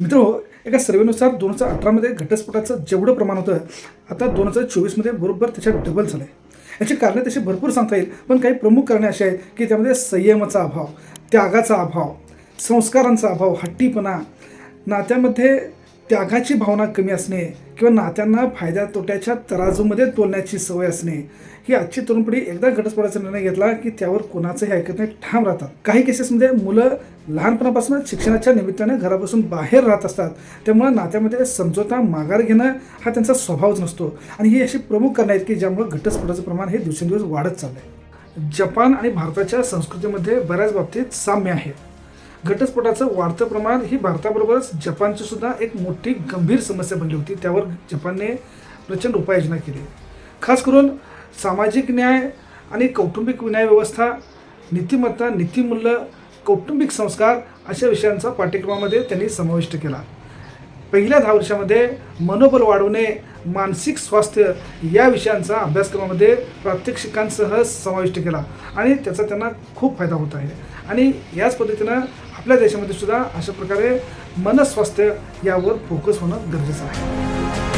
मित्रांनो, एका सर्वेनुसार 2018मध्ये घटस्फोटाचं जेवढं प्रमाण होतं, आता 2024मध्ये बरोबर त्याच्यात डबल झालं आहे. याची कारणे तशी भरपूर सांगता येईल, पण काही प्रमुख कारणे अशी आहेत की त्यामध्ये संयमाचा अभाव, त्यागाचा अभाव, संस्कारांचा अभाव, हट्टीपणा, नात्यामध्ये त्यागाची भावना कमी असणे किंवा नात्यांना फायद्या तोट्याच्या तराजूमध्ये तोलण्याची सवय असणे. ही आजची तरुण पिढी एकदा घटस्फोटाचा निर्णय घेतला की त्यावर कोणाचंही ऐकत नाही, ठाम राहतात. काही केसेसमध्ये मुलं लहानपणापासून शिक्षणाच्या निमित्ताने घरापासून बाहेर राहत असतात. त्यामुळे नात्यामध्ये समझोता माघार घेणं हा त्यांचा स्वभावच नसतो. आणि ही अशी प्रमुख कारणं आहेत की ज्यामुळे घटस्फोटाचं प्रमाण हे दिवसेंदिवस वाढत चाललं आहे. जपान आणि भारताच्या संस्कृतीमध्ये बऱ्याच बाबतीत साम्य आहे. घटस्फोटाचं वाढतं प्रमाण ही भारताबरोबरच जपानची सुद्धा एक मोठी गंभीर समस्या बनली होती. त्यावर जपानने प्रचंड उपाययोजना केली. खास करून सामाजिक न्याय आणि कौटुंबिक न्यायव्यवस्था, नीतिमत्ता, नीतिमूल्य, कौटुंबिक संस्कार अशा विषयांचा पाठ्यक्रमामध्ये त्यांनी समाविष्ट केला. पहिल्या 10 वर्षामध्ये मनोबल वाढवणे, मानसिक स्वास्थ्य या विषयांचा अभ्यासक्रमामध्ये प्रात्यक्षिकांसह समाविष्ट केला आणि त्याचा त्यांना खूप फायदा होत आहे. आणि याच पद्धतीनं आपल्या देशामध्ये सुद्धा अशा प्रकारे मनस्वास्थ्य यावर फोकस होणं गरजेचं आहे.